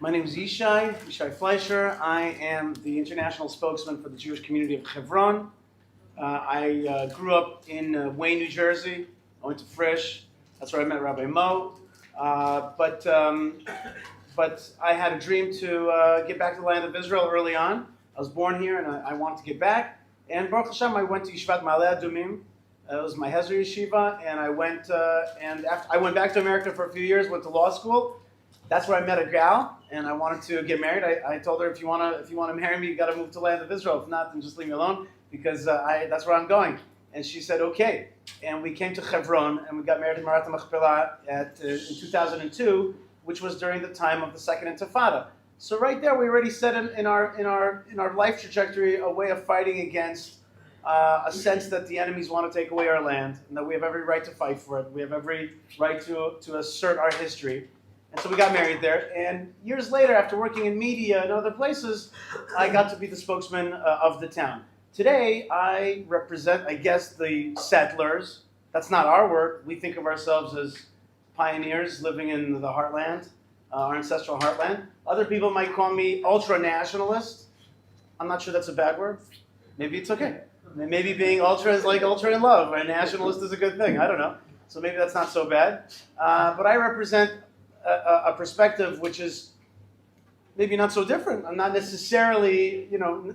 My name is Yishai Fleisher. I am the international spokesman for the Jewish community of Hebron. I grew up in Wayne, New Jersey. I went to Frisch. That's where I met Rabbi Mo. But I had a dream to get back to the land of Israel early on. I was born here, and I wanted to get back. And Baruch Hashem, I went to Yeshivat Ma'aleh Adumim. It was my Hezra yeshiva, and I went I went back to America for a few years. Went to law school. That's where I met a gal, and I wanted to get married. I told her, if you want to marry me, you got to move to the land of Israel. If not, then just leave me alone, because that's where I'm going. And she said, okay. And we came to Hebron, and we got married in Marat HaMachpelah in 2002, which was during the time of the Second Intifada. So right there, we already set in our life trajectory a way of fighting against a sense that the enemies want to take away our land, and that we have every right to fight for it. We have every right to assert our history. And so we got married there. And years later, after working in media and other places, I got to be the spokesman of the town. Today, I represent, I guess, the settlers. That's not our word. We think of ourselves as pioneers living in the heartland, our ancestral heartland. Other people might call me ultra-nationalist. I'm not sure that's a bad word. Maybe it's okay. Maybe being ultra is like ultra in love, right? Nationalist is a good thing. I don't know. So maybe that's not so bad. But I represent a perspective which is maybe not so different. I'm not necessarily,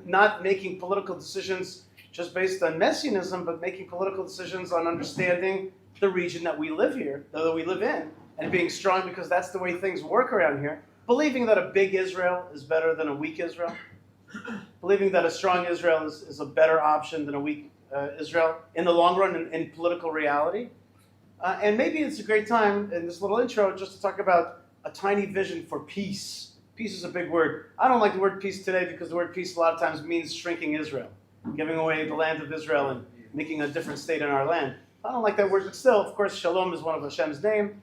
not making political decisions just based on messianism, but making political decisions on understanding the region that we live in, and being strong because that's the way things work around here. Believing that a big Israel is better than a weak Israel. Believing that a strong Israel is a better option than a weak Israel in the long run in political reality. And maybe it's a great time in this little intro just to talk about a tiny vision for peace. Peace is a big word. I don't like the word peace today because the word peace a lot of times means shrinking Israel, giving away the land of Israel and making a different state in our land. I don't like that word, but still, of course, shalom is one of Hashem's name.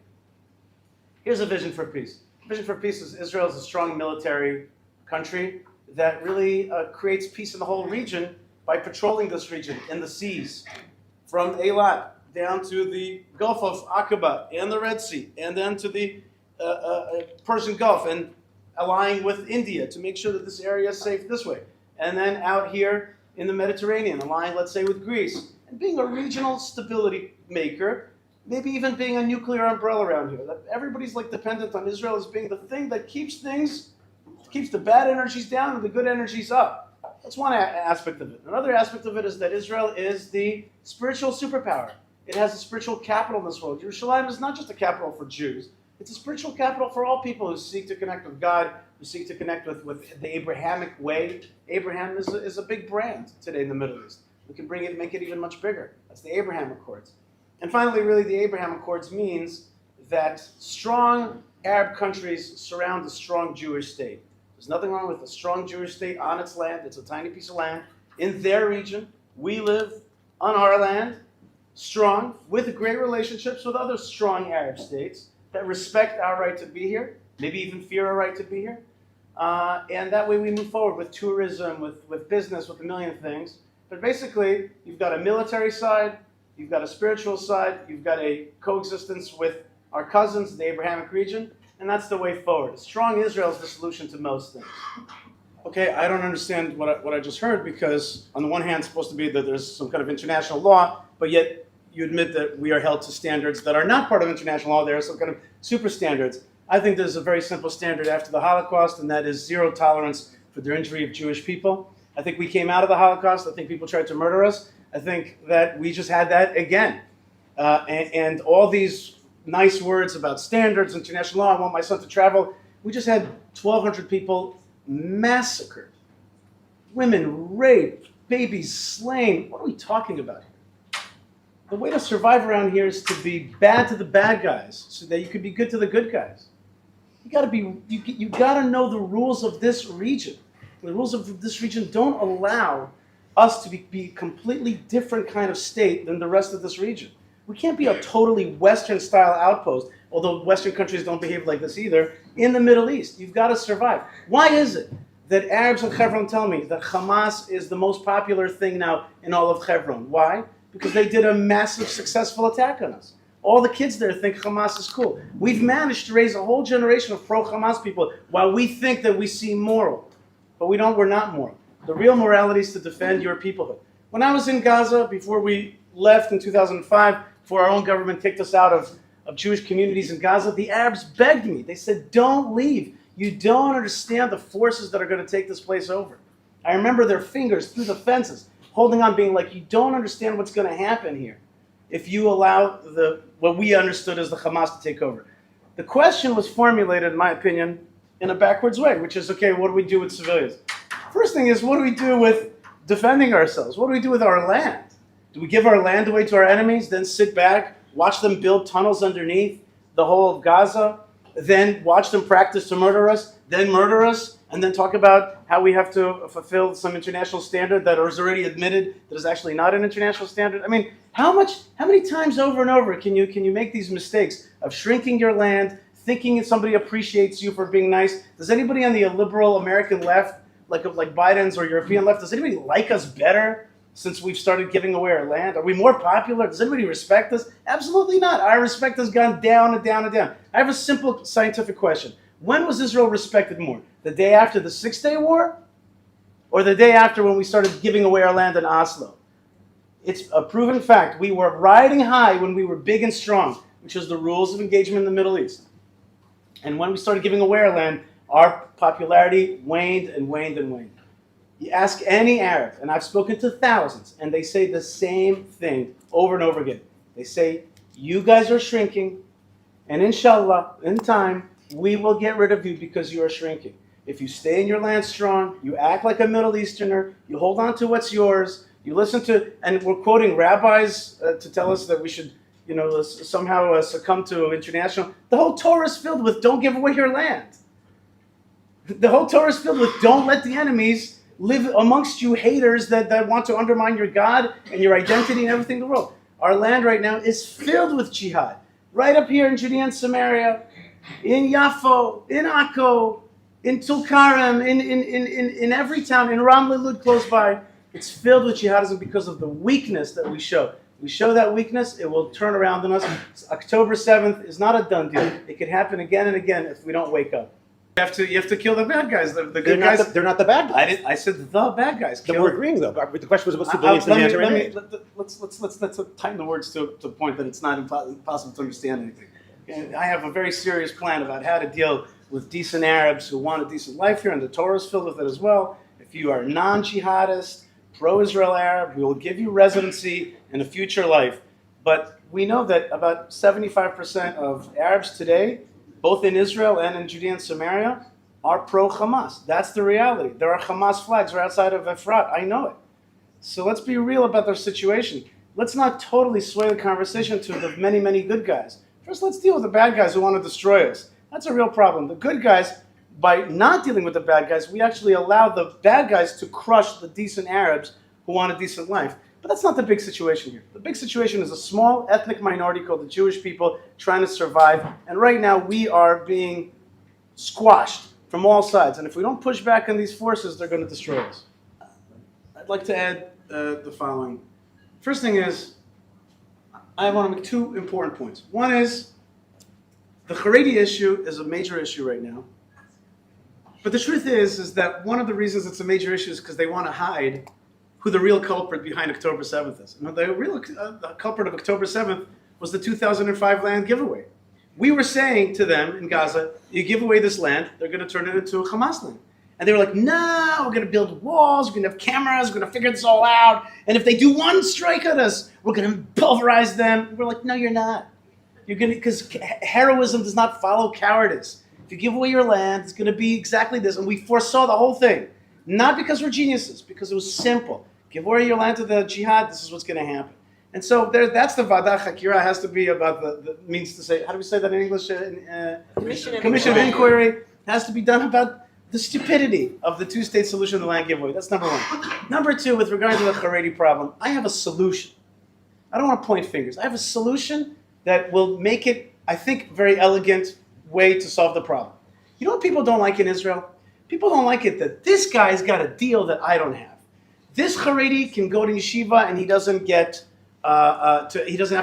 Here's a vision for peace. Vision for peace is Israel is a strong military country that really creates peace in the whole region by patrolling this region in the seas, from Eilat down to the Gulf of Aqaba and the Red Sea, and then to the Persian Gulf, and allying with India to make sure that this area is safe this way. And then out here in the Mediterranean, allying, let's say, with Greece, and being a regional stability maker, maybe even being a nuclear umbrella around here. That everybody's dependent on Israel as being the thing that keeps the bad energies down and the good energies up. That's one aspect of it. Another aspect of it is that Israel is the spiritual superpower. It has a spiritual capital in this world. Jerusalem is not just a capital for Jews. It's a spiritual capital for all people who seek to connect with God, who seek to connect with the Abrahamic way. Abraham is a big brand today in the Middle East. We can bring it and make it even much bigger. That's the Abraham Accords. And finally, really, the Abraham Accords means that strong Arab countries surround a strong Jewish state. There's nothing wrong with a strong Jewish state on its land. It's a tiny piece of land in their region. We live on our land, strong, with great relationships with other strong Arab states that respect our right to be here, maybe even fear our right to be here. And that way we move forward with tourism, with business, with a million things. But basically, you've got a military side, you've got a spiritual side, you've got a coexistence with our cousins, the Abrahamic region, and that's the way forward. A strong Israel is the solution to most things. Okay, I don't understand what I just heard, because on the one hand, it's supposed to be that there's some kind of international law, but yet you admit that we are held to standards that are not part of international law. There are some kind of super standards. I think there's a very simple standard after the Holocaust, and that is zero tolerance for the injury of Jewish people. I think we came out of the Holocaust. I think people tried to murder us. I think that we just had that again. And all these nice words about standards, international law, I want my son to travel. We just had 1,200 people massacred. Women raped, babies slain. What are we talking about here? The way to survive around here is to be bad to the bad guys so that you can be good to the good guys. You gotta know the rules of this region. The rules of this region don't allow us to be completely different kind of state than the rest of this region. We can't be a totally Western-style outpost, although Western countries don't behave like this either, in the Middle East. You've got to survive. Why is it that Arabs in Hebron tell me that Hamas is the most popular thing now in all of Hebron? Why? Because they did a massive successful attack on us. All the kids there think Hamas is cool. We've managed to raise a whole generation of pro-Hamas people while we think that we seem moral. But we don't, we're not moral. The real morality is to defend your peoplehood. When I was in Gaza, before we left in 2005, before our own government kicked us out of Jewish communities in Gaza, the Arabs begged me. They said, don't leave. You don't understand the forces that are going to take this place over. I remember their fingers through the fences, holding on, being like, you don't understand what's going to happen here if you allow what we understood as the Hamas to take over. The question was formulated, in my opinion, in a backwards way, which is, okay, what do we do with civilians? First thing is, what do we do with defending ourselves? What do we do with our land? Do we give our land away to our enemies, then sit back, watch them build tunnels underneath the whole of Gaza, then watch them practice to murder us, then murder us, and then talk about how we have to fulfill some international standard that is already admitted that is actually not an international standard? I mean, how many times over and over can you make these mistakes of shrinking your land, thinking that somebody appreciates you for being nice? Does anybody on the liberal American left, like Biden's or European left, does anybody like us better since we've started giving away our land? Are we more popular? Does anybody respect us? Absolutely not. Our respect has gone down and down and down. I have a simple scientific question. When was Israel respected more? The day after the Six-Day War? Or the day after when we started giving away our land in Oslo? It's a proven fact. We were riding high when we were big and strong, which is the rules of engagement in the Middle East. And when we started giving away our land, our popularity waned and waned and waned. You ask any Arab, and I've spoken to thousands, and they say the same thing over and over again. They say, you guys are shrinking, and inshallah, in time, we will get rid of you because you are shrinking. If you stay in your land strong, you act like a Middle Easterner, you hold on to what's yours, you listen to, and we're quoting rabbis to tell us that we should, somehow succumb to international. The whole Torah is filled with don't give away your land. The whole Torah is filled with don't let the enemies live amongst you, haters that want to undermine your God and your identity and everything in the world. Our land right now is filled with jihad. Right up here in Judea and Samaria, in Yafo, in Akko, in Tulkarem, in every town, in Ramla Lud close by, it's filled with jihadism because of the weakness that we show. We show that weakness, it will turn around on us. October 7th is not a done deal. It could happen again and again if we don't wake up. You have to kill the bad guys. The good guys. They're not the bad guys. I said the bad guys. Then we're agreeing though. But the question was about civilians and the answer remains. Let's tighten the words to a point that it's not impossible to understand anything. And I have a very serious plan about how to deal with decent Arabs who want a decent life here, and the Torah is filled with it as well. If you are non-jihadist, pro-Israel Arab, we will give you residency and a future life. But we know that about 75% of Arabs today, both in Israel and in Judea and Samaria, are pro-Hamas. That's the reality. There are Hamas flags right outside of Efrat. I know it. So let's be real about their situation. Let's not totally sway the conversation to the many, many good guys. First, let's deal with the bad guys who want to destroy us. That's a real problem. The good guys, by not dealing with the bad guys, we actually allow the bad guys to crush the decent Arabs who want a decent life. But that's not the big situation here. The big situation is a small ethnic minority called the Jewish people trying to survive. And right now we are being squashed from all sides. And if we don't push back on these forces, they're going to destroy us. I'd like to add the following. First thing is, I want to make two important points. One is, the Haredi issue is a major issue right now. But the truth is that one of the reasons it's a major issue is because they want to hide who the real culprit behind October 7th is. And the real culprit of October 7th was the 2005 land giveaway. We were saying to them in Gaza, you give away this land, they're going to turn it into a Hamas land. And they were like, no, we're going to build walls, we're going to have cameras, we're going to figure this all out. And if they do one strike at us, we're going to pulverize them. We're like, no, you're not. You're going to, because heroism does not follow cowardice. If you give away your land, it's going to be exactly this. And we foresaw the whole thing. Not because we're geniuses, because it was simple. Give away your land to the jihad, this is what's going to happen. And so that's the Vadah Hakira has to be about the means to say, how do we say that in English? Commission of Inquiry has to be done about the stupidity of the two-state solution to the land giveaway. That's number one. Number two, with regard to the Haredi problem, I have a solution. I don't want to point fingers. I have a solution that will make it, I think, very elegant way to solve the problem. You know what people don't like in Israel? People don't like it that this guy's got a deal that I don't have. This Haredi can go to yeshiva and he doesn't have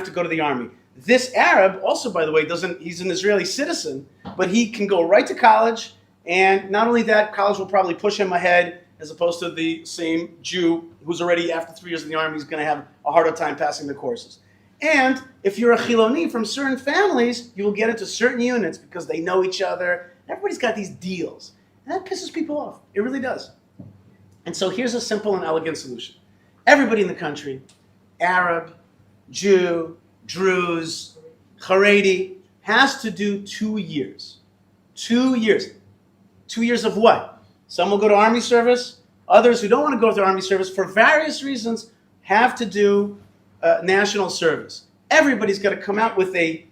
to go to the army. This Arab also, by the way, he's an Israeli citizen, but he can go right to college, and not only that, college will probably push him ahead as opposed to the same Jew who's already, after 3 years in the army, is going to have a harder time passing the courses. And if you're a Chiloni from certain families, you will get into certain units because they know each other. Everybody's got these deals. And that pisses people off. It really does. And so here's a simple and elegant solution. Everybody in the country, Arab, Jew, Druze, Haredi, has to do 2 years. 2 years. 2 years of what? Some will go to army service. Others who don't want to go to army service for various reasons have to do national service. Everybody's got to come out with a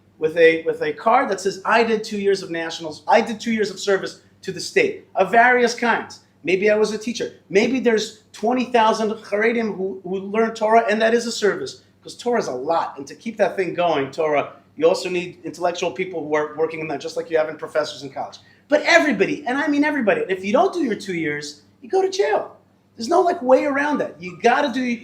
card that says, I did 2 years of nationals. I did 2 years of service to the state of various kinds. Maybe I was a teacher. Maybe there's 20,000 Haredim who learn Torah, and that is a service. Because Torah is a lot, and to keep that thing going, Torah, you also need intellectual people who are working on that, just like you have in professors in college. But everybody, and I mean everybody, if you don't do your 2 years, you go to jail. There's no way around that. You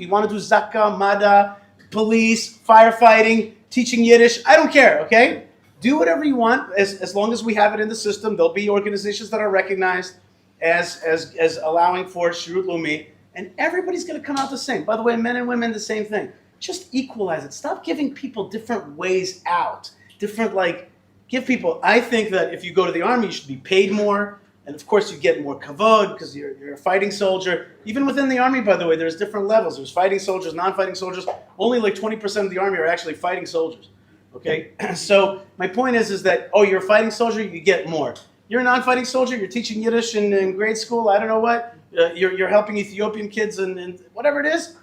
want to do Zakah, Mada, police, firefighting, teaching Yiddish, I don't care, okay? Do whatever you want, as long as we have it in the system. There'll be organizations that are recognized as allowing for Shirut Lumi, and everybody's going to come out the same. By the way, men and women, the same thing. Just equalize it. Stop giving people different ways out. Give people, I think that if you go to the army, you should be paid more. And of course, you get more kavod because you're a fighting soldier. Even within the army, by the way, there's different levels. There's fighting soldiers, non-fighting soldiers. Only like 20% of the army are actually fighting soldiers. Okay? So my point is that, you're a fighting soldier, you get more. You're a non-fighting soldier, you're teaching Yiddish in grade school, I don't know what. You're helping Ethiopian kids and whatever it is.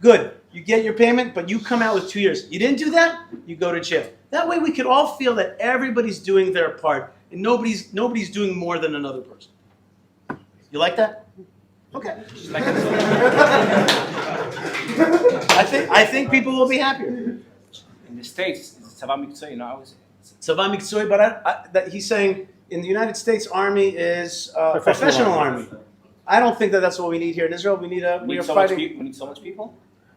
Good. You get your payment, but you come out with 2 years. You didn't do that, you go to jail. That way we could all feel that everybody's doing their part and nobody's doing more than another person. You like that? Okay. I think people will be happier. In the States, it's Tzava Miktsoi, Tzava Miktsoi, but he's saying in the United States, Army is a professional army. I don't think that's what we need here in Israel. We need we need so much people?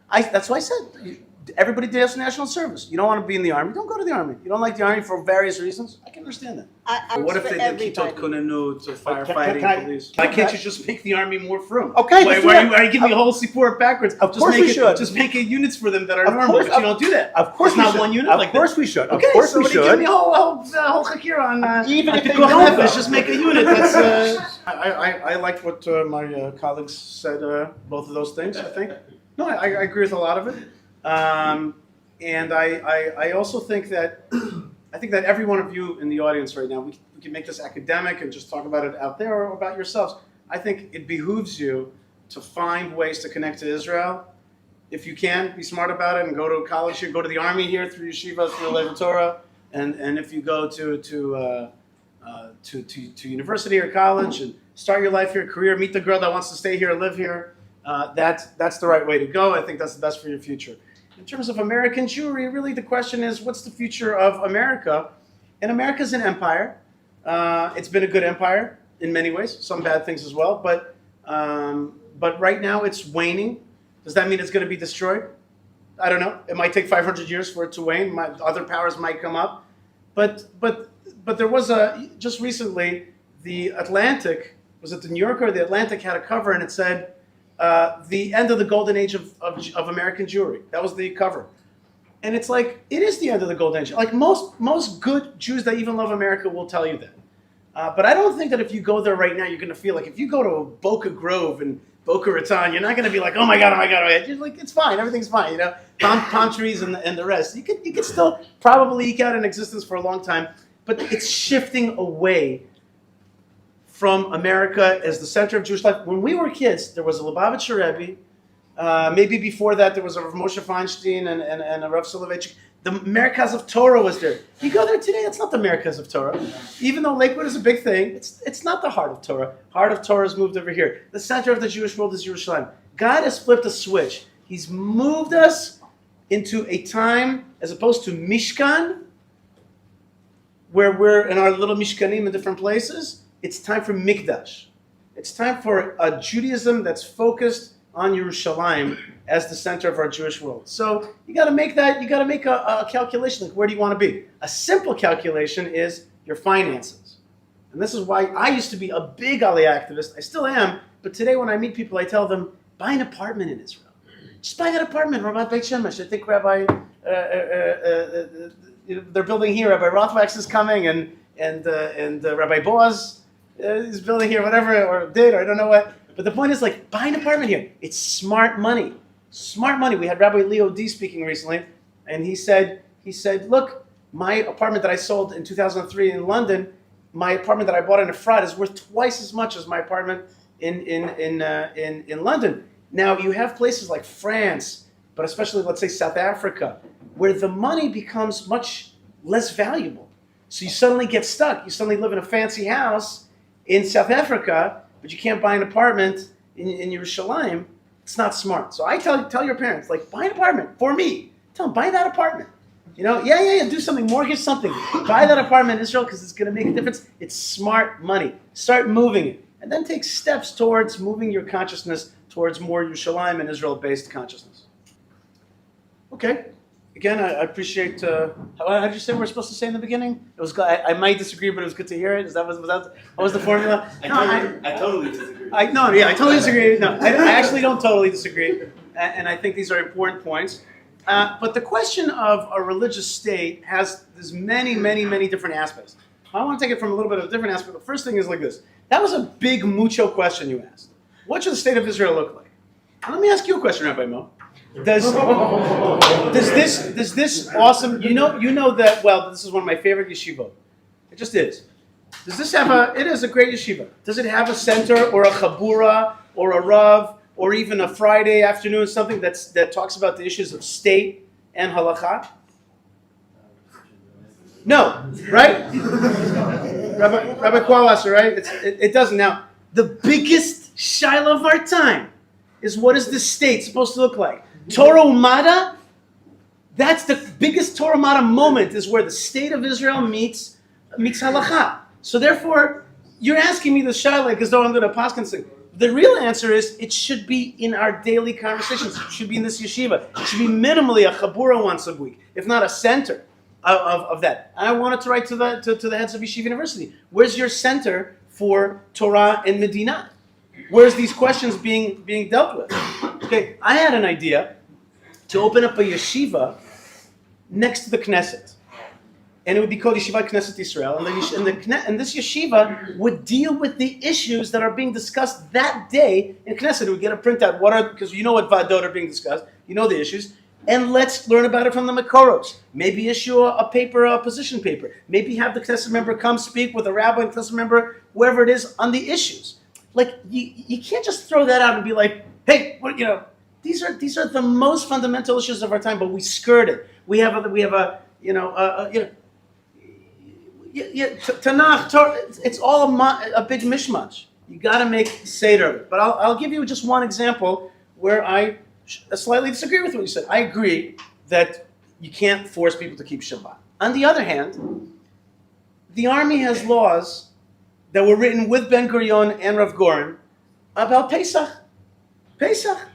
That's why I said everybody does national service. You don't want to be in the army, don't go to the army. You don't like the army for various reasons. I can understand that. What if they did kitot kunenu to firefighting, police? Why can't you just make the army more frum? Okay. Why are you giving the whole Sipur backwards? Of course we should. Just make units for them that are normal, but you don't do that. Of course it's not one unit. Of course we should. Okay, of course so we should. Give me a whole chakir on even if they don't, just make a unit. That's. I like what my colleagues said. Both of those things. I think. No, I agree with a lot of it. And I also think that every one of you in the audience right now, we can make this academic and just talk about it out there or about yourselves. I think it behooves you to find ways to connect to Israel. If you can, be smart about it and go to college here, go to the army here through yeshiva, through Lev Torah, and if you go to university or college and start your life here, career, meet the girl that wants to stay here, live here. That's the right way to go. I think that's the best for your future. In terms of American Jewry, really the question is, what's the future of America? And America's an empire. It's been a good empire in many ways, some bad things as well. But right now it's waning. Does that mean it's going to be destroyed? I don't know. It might take 500 years for it to wane. Other powers might come up. But there was just recently, the Atlantic, was it the New Yorker or the Atlantic had a cover and it said, the end of the golden age of American Jewry. That was the cover. And it's like, it is the end of the golden age. Like most good Jews that even love America will tell you that. But I don't think that if you go there right now, you're going to feel like, if you go to Boca Grove and Boca Raton, you're not going to be like, oh my God. You're like, it's fine, everything's fine, you know? Palm trees and the rest. You could still probably eke out an existence for a long time, but it's shifting away from America as the center of Jewish life. When we were kids, there was a Lubavitcher Rebbe. Maybe before that, there was a Rav Moshe Feinstein and a Rav Soloveitchik. The Merkaz of Torah was there. You go there today, that's not the Merkaz of Torah. Even though Lakewood is a big thing, it's not the heart of Torah. Heart of Torah has moved over here. The center of the Jewish world is Yerushalayim. God has flipped a switch. He's moved us into a time, as opposed to Mishkan, where we're in our little Mishkanim in different places. It's time for Mikdash. It's time for a Judaism that's focused on Yerushalayim as the center of our Jewish world. So you got to make that. You got to make a calculation. Like, where do you want to be? A simple calculation is your finances, and this is why I used to be a big Aliyah activist. I still am, but today when I meet people, I tell them buy an apartment in Israel. Just buy that apartment, Rabbi Beit Shemesh. I think Rabbi they're building here. Rabbi Rothwax is coming, and Rabbi Boaz is building here, whatever, or did, or I don't know what. But the point is, like, buy an apartment here. It's smart money. Smart money. We had Rabbi Leo D speaking recently, and he said, look, my apartment that I sold in 2003 in London, my apartment that I bought in Efrat is worth twice as much as my apartment in London. Now, you have places like France, but especially, let's say, South Africa, where the money becomes much less valuable. So you suddenly get stuck. You suddenly live in a fancy house in South Africa, but you can't buy an apartment in Yerushalayim. It's not smart. So I tell your parents, like, buy an apartment for me. Tell them, buy that apartment. You know, do something, mortgage something. Buy that apartment in Israel because it's going to make a difference. It's smart money. Start moving it. And then take steps towards moving your consciousness towards more Yerushalayim and Israel-based consciousness. Okay. Again, I appreciate. How did you say we're supposed to say in the beginning? It was. I might disagree, but it was good to hear it. What was the formula? I totally disagree. I totally disagree. No, I actually don't totally disagree, and I think these are important points. But the question of a religious state there's many, many, many different aspects. I want to take it from a little bit of a different aspect. The first thing is like this. That was a big mucho question you asked. What should the state of Israel look like? Now, let me ask you a question, Rabbi Mo. Does this awesome, you know that, well, this is one of my favorite yeshivot. It just is. Does this have it is a great yeshiva. Does it have a center or a chabura or a rav or even a Friday afternoon, something that talks about the issues of state and halakha? No, right? Rabbi Kwawasser, right? It doesn't. Now, the biggest shaila of our time is, what is the state supposed to look like? Torah Umada, that's the biggest Torah Umada moment, is where the state of Israel meets halakha. So therefore, you're asking me the shaila as though I'm going to paskin thing. The real answer is, it should be in our daily conversations. It should be in this yeshiva. It should be minimally a chabura once a week, if not a center of that. I wanted to write to the heads of Yeshiva University. Where's your center for Torah and Medina? Where's these questions being dealt with? Okay, I had an idea to open up a yeshiva next to the Knesset. And it would be called Yeshiva Knesset Israel. And this yeshiva would deal with the issues that are being discussed that day in Knesset. It would get a printout, because you know what vadot are being discussed, you know the issues, and let's learn about it from the Makoros. Maybe issue a paper, a position paper. Maybe have the Knesset member come speak with a rabbi and Knesset member, whoever it is, on the issues. Like, you can't just throw that out and be like, hey, these are the most fundamental issues of our time, but we skirt it. We have Tanakh, Torah, it's all a big mishmash. You got to make seder of it. But I'll give you just one example where I slightly disagree with what you said. I agree that you can't force people to keep Shabbat. On the other hand, the army has laws that were written with Ben Gurion and Rav Goren about Pesach.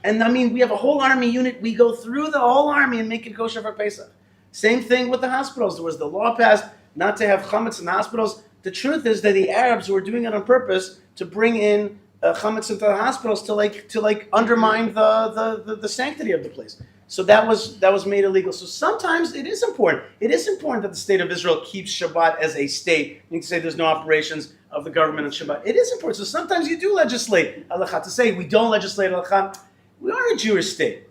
And I mean, we have a whole army unit. We go through the whole army and make it kosher for Pesach. Same thing with the hospitals. There was the law passed not to have chametz in the hospitals. The truth is that the Arabs were doing it on purpose to bring in chametz into the hospitals to undermine the sanctity of the place. So that was made illegal. So sometimes it is important. It is important that the state of Israel keeps Shabbat as a state. You can say there's no operations of the government on Shabbat. It is important. So sometimes you do legislate halakha. To say we don't legislate halakha, we are a Jewish state.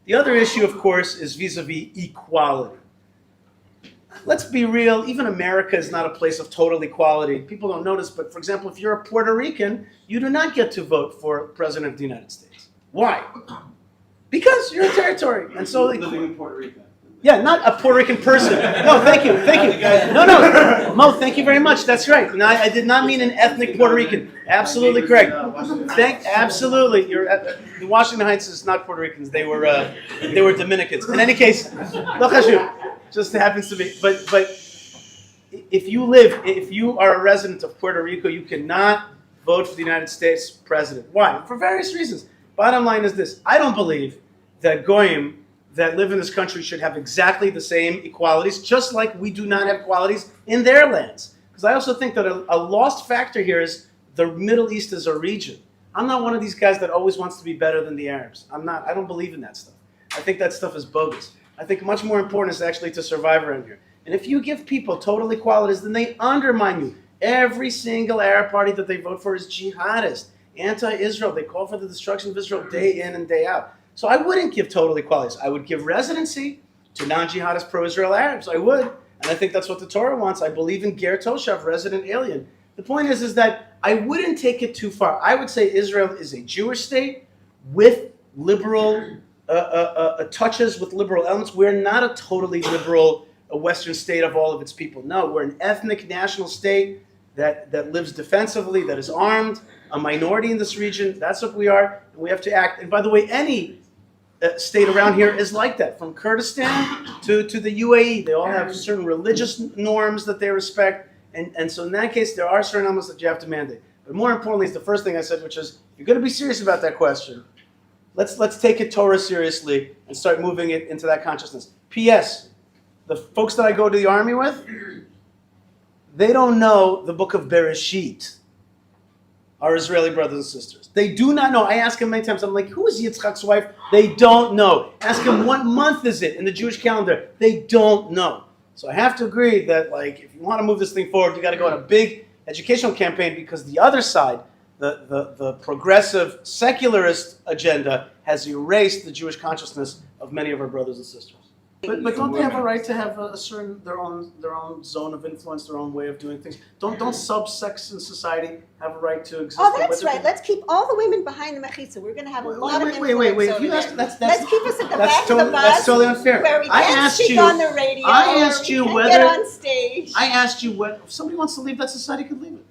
The other issue, of course, is vis-a-vis equality. Let's be real, even America is not a place of total equality. People don't notice, but for example, if you're a Puerto Rican, you do not get to vote for President of the United States. Why? Because you're a territory. And so living in Puerto Rico. Yeah, not a Puerto Rican person. No, thank you. No. Mo, thank you very much. That's right. No, I did not mean an ethnic Puerto Rican. Absolutely correct. Absolutely. The Washington Heights is not Puerto Ricans. They were Dominicans. In any case, just happens to be. But if you are a resident of Puerto Rico, you cannot vote for the United States president. Why? For various reasons. Bottom line is this. I don't believe that Goyim that live in this country should have exactly the same equalities, just like we do not have equalities in their lands. Because I also think that a lost factor here is the Middle East as a region. I'm not one of these guys that always wants to be better than the Arabs. I don't believe in that stuff. I think that stuff is bogus. I think much more important is actually to survive around here. And if you give people total equalities, then they undermine you. Every single Arab party that they vote for is jihadist, anti-Israel. They call for the destruction of Israel day in and day out. So I wouldn't give total equalities. I would give residency to non-jihadist pro-Israel Arabs. I would. And I think that's what the Torah wants. I believe in ger toshav, resident alien. The point is that I wouldn't take it too far. I would say Israel is a Jewish state with liberal touches with liberal elements. We're not a totally liberal Western state of all of its people. No, we're an ethnic national state that lives defensively, that is armed, a minority in this region. That's what we are, and we have to act. And by the way, any state around here is like that, from Kurdistan to the UAE. They all have certain religious norms that they respect, and so in that case, there are certain elements that you have to mandate. But more importantly is the first thing I said, which is, you're going to be serious about that question. Let's take it Torah seriously and start moving it into that consciousness. P.S. The folks that I go to the army with, they don't know the book of Bereshit, our Israeli brothers and sisters. They do not know. I ask them many times, I'm like, who is Yitzchak's wife? They don't know. Ask them, what month is it in the Jewish calendar? They don't know. So I have to agree that, like, if you want to move this thing forward, you got to go on a big educational campaign, because the other side, the progressive secularist agenda, has erased the Jewish consciousness of many of our brothers and sisters. But don't they have a right to have a certain their own zone of influence, their own way of doing things? Don't subsects in society have a right to exist? Oh, that's right. Let's keep all the women behind the mechitza. We're going to have a lot of influence over If you ask, there. let's keep us at the back of the bus. That's totally unfair. Where we I can't asked speak you. on the radio. I asked you we whether can't get on stage. I asked you what. If somebody wants to leave that society, could leave it.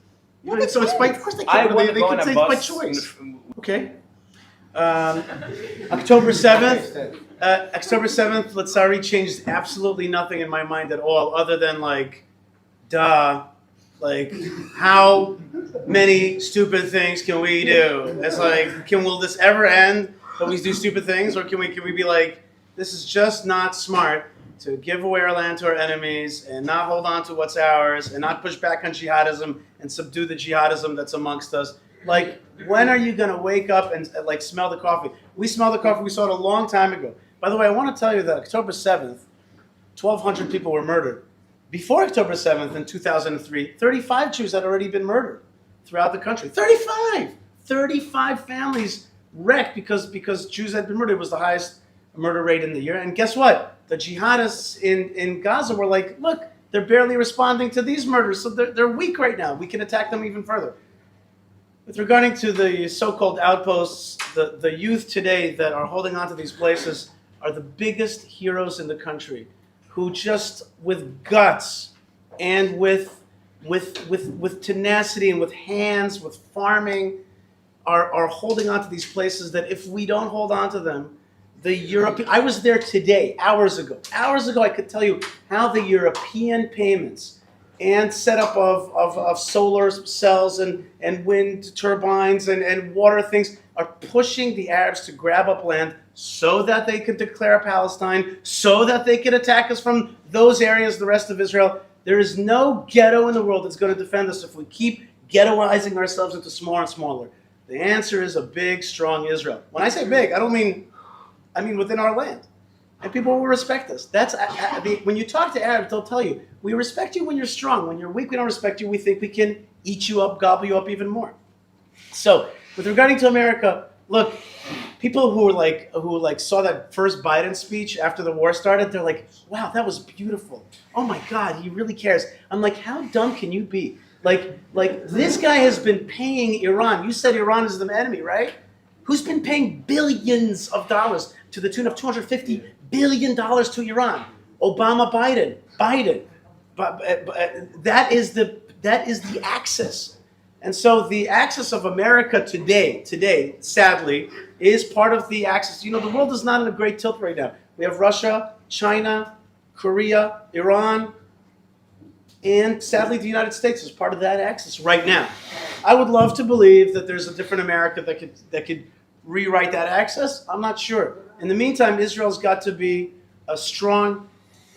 No, they So it's by, can't. of course they I can't. want to They go can on a say it's by bus. choice. Okay. October 7th. October 7th, Latsari changed absolutely nothing in my mind at all, other than like, how many stupid things can we do? It's like, will this ever end that we do stupid things, or can we be like, this is just not smart to give away our land to our enemies and not hold on to what's ours and not push back on jihadism and subdue the jihadism that's amongst us. Like, when are you going to wake up and like smell the coffee? We smell the coffee. We saw it a long time ago. By the way, I want to tell you that October 7th, 1,200 people were murdered. Before October 7th in 2003, 35 Jews had already been murdered throughout the country. 35! 35 families wrecked because Jews had been murdered. It was the highest murder rate in the year. And guess what? The jihadists in Gaza were like, look, they're barely responding to these murders, so they're weak right now. We can attack them even further. With regarding to the so-called outposts, the youth today that are holding on to these places are the biggest heroes in the country, who just with guts and with tenacity and with hands, with farming, are holding on to these places that if we don't hold on to them, the European, I was there today, hours ago I could tell you how the European payments and setup of solar cells and wind turbines and water things are pushing the Arabs to grab up land so that they could declare Palestine, so that they could attack us from those areas, the rest of Israel. There is no ghetto in the world that's going to defend us if we keep ghettoizing ourselves into smaller and smaller. The answer is a big, strong Israel. When I say big, I mean within our land. And people will respect us. When you talk to Arabs, they'll tell you, we respect you when you're strong. When you're weak, we don't respect you. We think we can eat you up, gobble you up even more. So, with regarding to America, look, people who saw that first Biden speech after the war started, they're like, wow, that was beautiful. Oh my God, he really cares. I'm like, how dumb can you be? Like this guy has been paying Iran. You said Iran is the enemy, right? Who's been paying billions of dollars to the tune of $250 billion to Iran? Obama, Biden. That is the axis. And so the axis of America today, sadly, is part of the axis. You know, the world is not in a great tilt right now. We have Russia, China, Korea, Iran, and sadly the United States is part of that axis right now. I would love to believe that there's a different America that could rewrite that access? I'm not sure. In the meantime, Israel's got to be strong.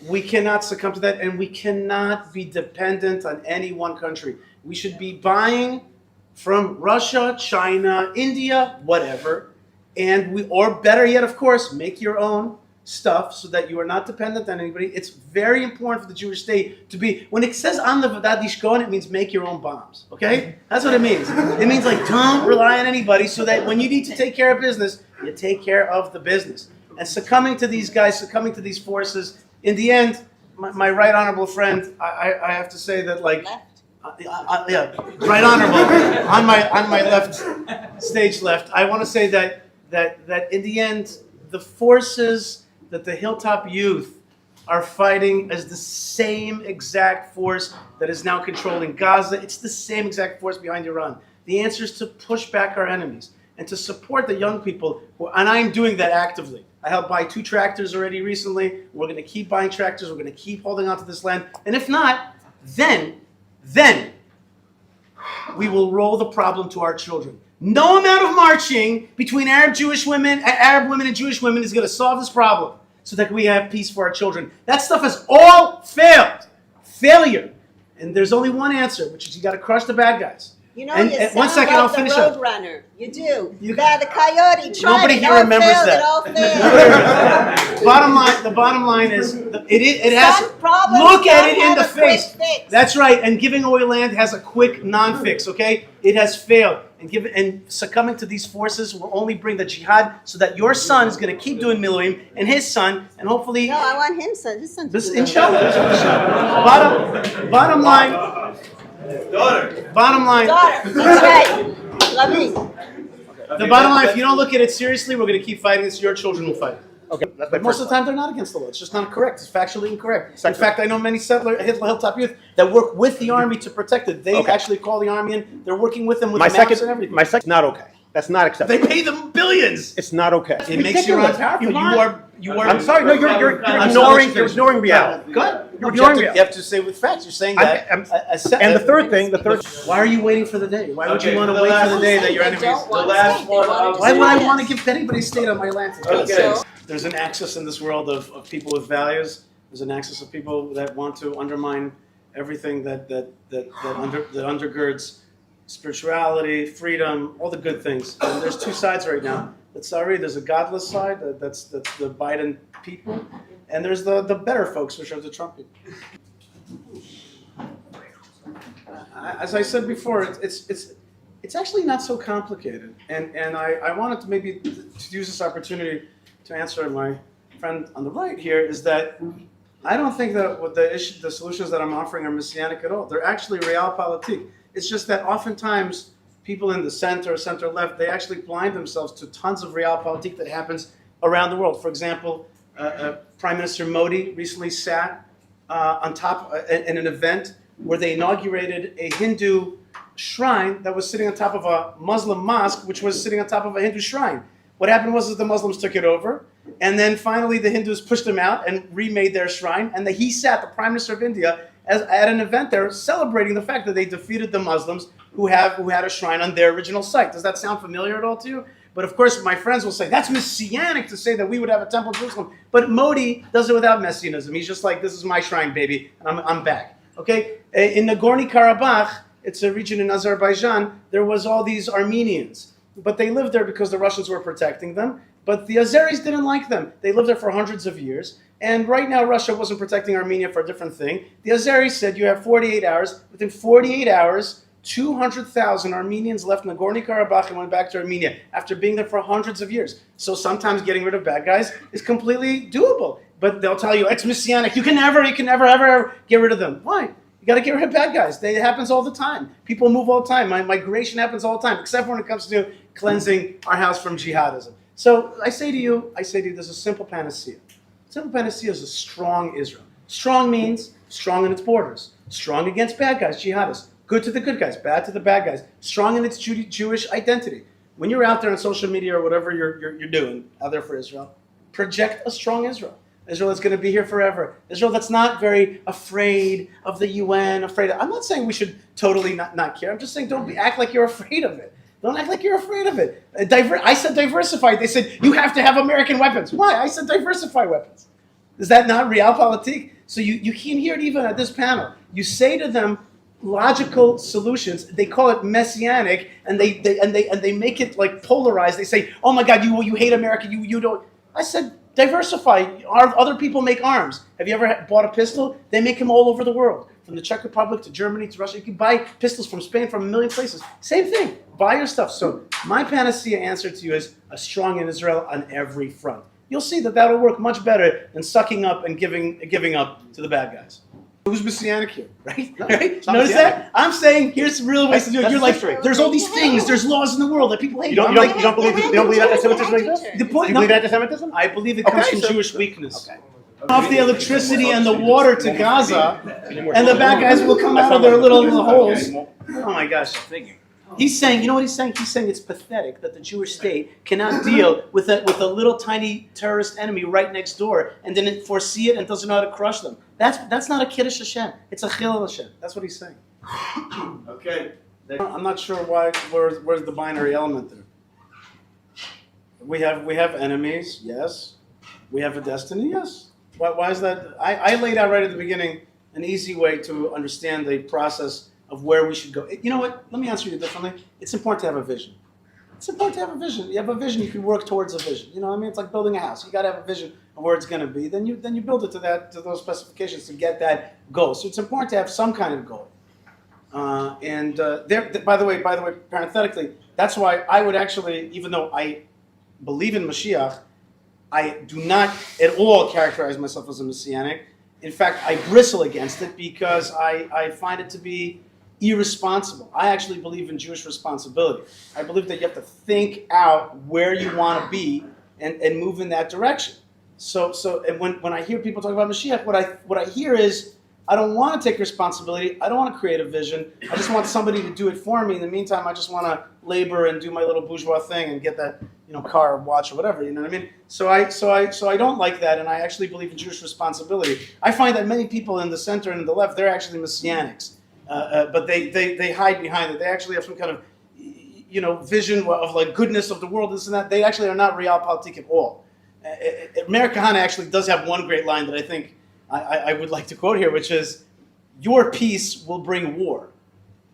We cannot succumb to that, and we cannot be dependent on any one country. We should be buying from Russia, China, India, whatever, or better yet, of course, make your own stuff so that you are not dependent on anybody. It's very important for the Jewish state to be, when it says on the Vadad Yishkon, it means make your own bombs, okay? That's what it means. It means like don't rely on anybody so that when you need to take care of business, you take care of the business. And succumbing to these guys, succumbing to these forces, in the end, my right honorable friend, I have to say that like, yeah, right honorable, on my left, stage left, I want to say that in the end, the forces that the Hilltop youth are fighting is the same exact force that is now controlling Gaza. It's the same exact force behind Iran. The answer is to push back our enemies and to support the young people, and I'm doing that actively. I helped buy 2 tractors already recently. We're going to keep buying tractors. We're going to keep holding on to this land. And if not, then we will roll the problem to our children. No amount of marching between Arab women and Jewish women is going to solve this problem so that we have peace for our children. That stuff has all failed. Failure. And there's only one answer, which is you got to crush the bad guys. You know, And- you and sound one second, like I'll the finish up. Roadrunner. You do. You- The coyote. Tried Nobody it, here all remembers failed, that. It all failed. The bottom line is, it has, Some problems look at don't it in have the a quick face. fix. That's right, and giving away land has a quick non-fix, okay? It has failed. And succumbing to these forces will only bring the jihad so that your son is going to keep doing miluim, and his son, and hopefully, No, I want his son to this, do that. inshallah. Bottom line, Daughter. Daughter. That's right. Love me. the bottom line, if you don't look at it seriously, we're going to keep fighting this. Your children will fight. Okay, that's my But most first of the time, they're not against the law. It's just not correct. It's factually incorrect. In fact, I know many Hilltop youth that work with the army to protect it. They actually call the army in. They're working with them with My the maps and second, everything. my second, not okay. That's not acceptable. They pay them billions. It's not okay. It makes you ridiculous. unpowerful. You are. I'm sorry. No, you're I'm ignoring reality. Good. You're You have, ignoring to, reality. you have to say with facts. You're saying that. And the third. Why are you waiting for the day? Why would you Okay, want to the wait for last- the day that your They enemies? don't want The last state. They one, want to Why would I destroy want to us. give anybody state on my land? Okay. There's an axis in this world of people with values. There's an axis of people that want to undermine everything that undergirds spirituality, freedom, all the good things. And there's 2 sides right now. There's a godless side, that's the Biden people, and there's the better folks, which are the Trump people. As I said before, it's actually not so complicated, and I wanted to maybe to use this opportunity to answer my friend on the right here, is that I don't think that what the solutions that I'm offering are messianic at all. They're actually realpolitik. It's just that oftentimes people in the center left, they actually blind themselves to tons of realpolitik that happens around the world. For example, Prime Minister Modi recently sat on top in an event where they inaugurated a Hindu shrine that was sitting on top of a Muslim mosque, which was sitting on top of a Hindu shrine. What happened was that the Muslims took it over, and then finally the Hindus pushed them out and remade their shrine, and he sat, the Prime Minister of India, at an event there celebrating the fact that they defeated the Muslims who had a shrine on their original site. Does that sound familiar at all to you? But of course, my friends will say, that's messianic to say that we would have a temple in Jerusalem. But Modi does it without messianism. He's just like, this is my shrine, baby, and I'm back. Okay? In Nagorno-Karabakh, it's a region in Azerbaijan, there was all these Armenians. But they lived there because the Russians were protecting them. But the Azeris didn't like them. They lived there for hundreds of years. And right now, Russia wasn't protecting Armenia for a different thing. The Azeris said, you have 48 hours. Within 48 hours, 200,000 Armenians left Nagorno-Karabakh and went back to Armenia after being there for hundreds of years. So sometimes getting rid of bad guys is completely doable. But they'll tell you, it's messianic. You can never, ever get rid of them. Why? You got to get rid of bad guys. It happens all the time. People move all the time. Migration happens all the time, except when it comes to cleansing our house from jihadism. So I say to you, there's a simple panacea. Simple panacea is a strong Israel. Strong means strong in its borders, strong against bad guys, jihadists, good to the good guys, bad to the bad guys, strong in its Jewish identity. When you're out there on social media or whatever you're doing out there for Israel, project a strong Israel. Israel that's going to be here forever. Israel that's not very afraid of the UN, I'm not saying we should totally not care. I'm just saying act like you're afraid of it. Don't act like you're afraid of it. I said diversify. They said you have to have American weapons. Why? I said diversify weapons. Is that not realpolitik? So you can hear it even at this panel. You say to them logical solutions. They call it messianic, and they make it like polarized. They say, "Oh my God, you hate America. You don't." I said diversify. Other people make arms. Have you ever bought a pistol? They make them all over the world. From the Czech Republic to Germany to Russia. You can buy pistols from Spain from a million places. Same thing. Buy your stuff. So my panacea answer to you is a strong Israel on every front. You'll see that that'll work much better than sucking up and giving up to the bad guys. Who's messianic here, right? No, Notice that? I'm saying here's the real ways to do it. That's You're like, history. there's all these things, there's laws in the world that people hate. You don't believe anti-Semitism exists? The point, You believe anti-Semitism? I believe it comes Okay, from so- Jewish weakness. Okay. Off the electricity and the water to Gaza, and the bad guys will come out of their little holes. Oh my gosh. He's saying, you know what he's saying? He's saying it's pathetic that the Jewish state cannot deal with a little tiny terrorist enemy right next door and didn't foresee it and doesn't know how to crush them. That's not a Kiddush Hashem. It's a Chilul Hashem. That's what he's saying. Okay. I'm not sure where's the binary element there. We have enemies, yes. We have a destiny, yes. Why is that? I laid out right at the beginning an easy way to understand the process of where we should go. You know what? Let me answer you differently. It's important to have a vision. It's important to have a vision. You have a vision, you can work towards a vision. You know what I mean? It's like building a house. You got to have a vision of where it's going to be. Then you build it to those specifications to get that goal. So it's important to have some kind of goal. By the way, parenthetically, that's why I would actually, even though I believe in Mashiach, I do not at all characterize myself as a messianic. In fact, I bristle against it because I find it to be irresponsible. I actually believe in Jewish responsibility. I believe that you have to think out where you want to be and move in that direction. So and when I hear people talk about Mashiach, what I hear is, I don't want to take responsibility. I don't want to create a vision. I just want somebody to do it for me. In the meantime, I just want to labor and do my little bourgeois thing and get that car or watch or whatever. You know what I mean? So I don't like that, and I actually believe in Jewish responsibility. I find that many people in the center and in the left, they're actually messianics, but they hide behind it. They actually have some kind of vision of like goodness of the world, this and that. They actually are not realpolitik at all. Meir Kahane actually does have one great line that I think I would like to quote here, which is, "Your peace will bring war.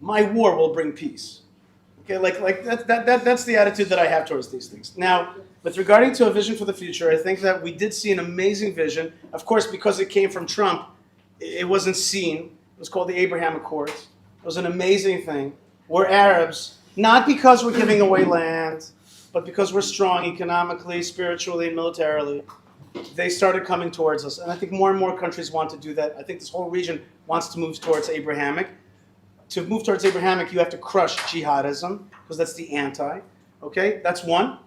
My war will bring peace." Okay, like that's the attitude that I have towards these things. Now, with regarding to a vision for the future, I think that we did see an amazing vision. Of course, because it came from Trump, it wasn't seen. It was called the Abraham Accords. It was an amazing thing. We're Arabs, not because we're giving away land, but because we're strong economically, spiritually, and militarily. They started coming towards us, and I think more and more countries want to do that. I think this whole region wants to move towards Abrahamic. To move towards Abrahamic, you have to crush jihadism, because that's the anti. Okay, that's one.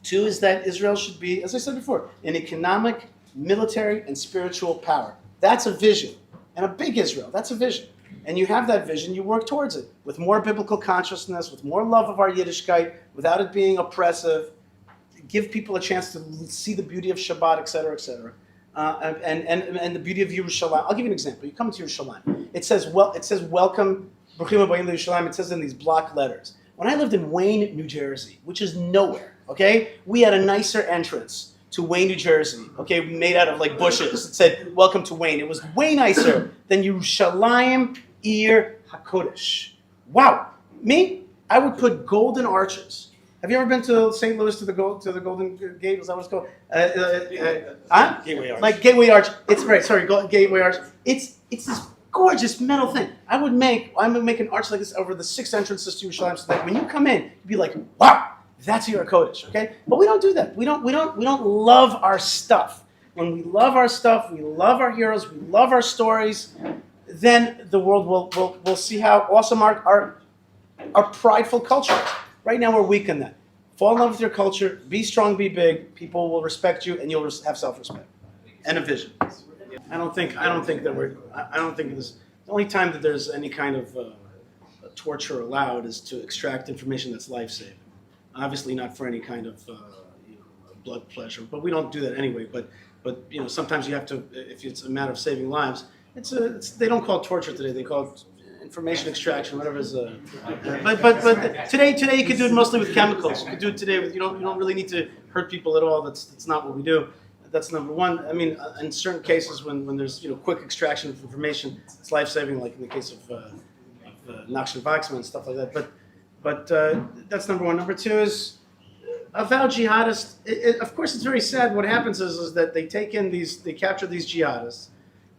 Two is that Israel should be, as I said before, an economic, military, and spiritual power. That's a vision. And a big Israel, that's a vision. And you have that vision, you work towards it, with more biblical consciousness, with more love of our Yiddishkeit, without it being oppressive. Give people a chance to see the beauty of Shabbat, etc., etc., and the beauty of Yerushalayim. I'll give you an example. You come to Yerushalayim. It says welcome, Bruchim Habayim Yerushalayim. It says in these block letters. When I lived in Wayne, New Jersey, which is nowhere, okay, we had a nicer entrance to Wayne, New Jersey, okay, made out of like bushes. It said welcome to Wayne. It was way nicer than Yerushalayim Ir HaKodesh. Wow, I would put golden arches. Have you ever been to St. Louis to the Golden Gate? Is that what it's called? Gateway Arch. Like Gateway Arch. Gateway Arch. It's this gorgeous metal thing. I'm gonna make an arch like this over the 6 entrances to Yerushalayim, so that when you come in, you'd be like, wow, that's your Kodesh, okay? But we don't do that. We don't love our stuff. When we love our stuff, we love our heroes, we love our stories, then the world will see how awesome our prideful culture is. Right now, we're weak in that. Fall in love with your culture. Be strong. Be big. People will respect you, and you'll have self-respect and a vision. I don't think this. The only time that there's any kind of torture allowed is to extract information that's life-saving. Obviously, not for any kind of blood pleasure. But we don't do that anyway. But sometimes you have to. If it's a matter of saving lives, they don't call it torture today. They call it information extraction, whatever is. But today you could do it mostly with chemicals. You could do it today with you don't really need to hurt people at all. That's not what we do. That's number one. I mean, in certain cases when there's quick extraction of information, it's life saving, like in the case of Nachshon Waxman and stuff like that. But that's number one. Number two is avowed jihadists. Of course, it's very sad. What happens is that they capture these jihadists,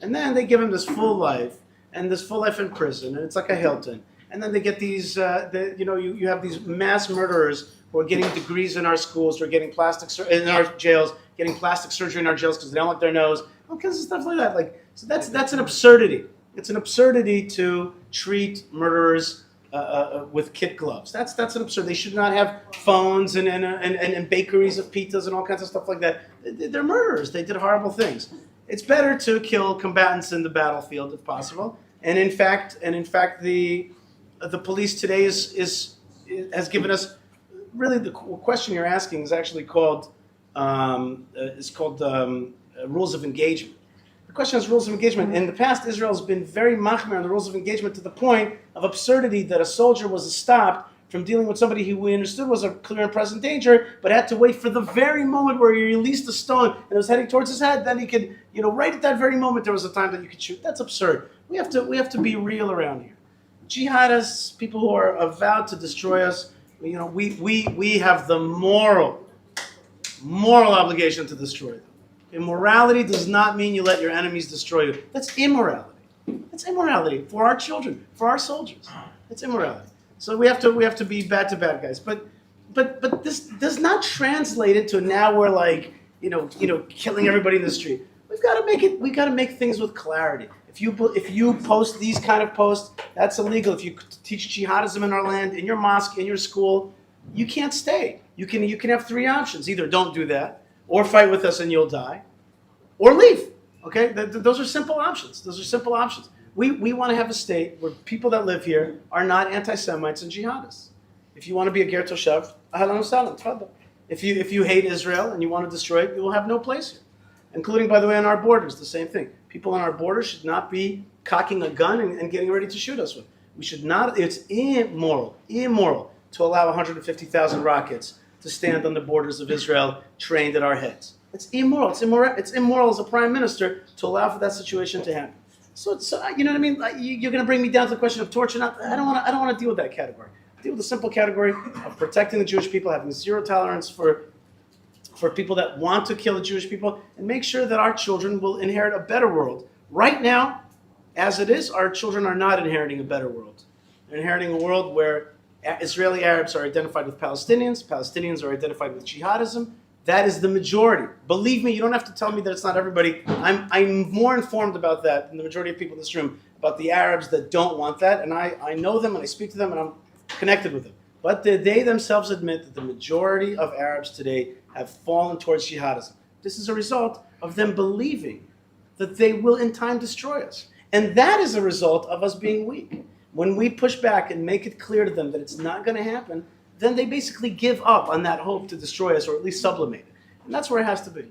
and then they give them this full life and this full life in prison, and it's like a Hilton. And then they get these, you have these mass murderers who are getting degrees in our schools, who are getting in our jails, getting plastic surgery in our jails because they don't like their nose, all kinds of stuff like that. So that's an absurdity. It's an absurdity to treat murderers with kid gloves. That's an absurd. They should not have phones and bakeries of pizzas and all kinds of stuff like that. They're murderers. They did horrible things. It's better to kill combatants in the battlefield if possible. And in fact, the police today has given us really the question you're asking is actually called rules of engagement. The question is rules of engagement. In the past, Israel has been very machmir on the rules of engagement to the point of absurdity that a soldier was stopped from dealing with somebody who we understood was a clear and present danger, but had to wait for the very moment where he released the stone and it was heading towards his head. Then he could, right at that very moment, there was a time that you could shoot. That's absurd. We have to be real around here. Jihadists, people who are vowed to destroy us, we have the moral obligation to destroy them. Immorality does not mean you let your enemies destroy you. That's immorality. That's immorality for our children, for our soldiers. That's immorality. So we have to be bad to bad guys. But this does not translate into now we're like killing everybody in the street. We've got to make things with clarity. If you post these kind of posts, that's illegal. If you teach jihadism in our land, in your mosque, in your school, you can't stay. You can have three options. Either don't do that, or fight with us and you'll die, or leave. Okay? Those are simple options. We want to have a state where people that live here are not anti-Semites and jihadists. If you want to be a ger toshav, ahlan u'sahlan, tfaddal. If you hate Israel and you want to destroy it, you will have no place here. Including, by the way, on our borders, the same thing. People on our borders should not be cocking a gun and getting ready to shoot us with. We should not. It's immoral to allow 150,000 rockets to stand on the borders of Israel trained at our heads. It's immoral. It's immoral as a prime minister to allow for that situation to happen. So you know what I mean? You're going to bring me down to the question of torture. I don't want to deal with that category. Deal with the simple category of protecting the Jewish people, having zero tolerance for people that want to kill the Jewish people, and make sure that our children will inherit a better world. Right now, as it is, our children are not inheriting a better world. They're inheriting a world where Israeli Arabs are identified with Palestinians, Palestinians are identified with jihadism. That is the majority. Believe me, you don't have to tell me that it's not everybody. I'm more informed about that than the majority of people in this room, about the Arabs that don't want that, and I know them and I speak to them and I'm connected with them. But they themselves admit that the majority of Arabs today have fallen towards jihadism. This is a result of them believing that they will in time destroy us. And that is a result of us being weak. When we push back and make it clear to them that it's not going to happen, then they basically give up on that hope to destroy us or at least sublimate it. And that's where it has to be.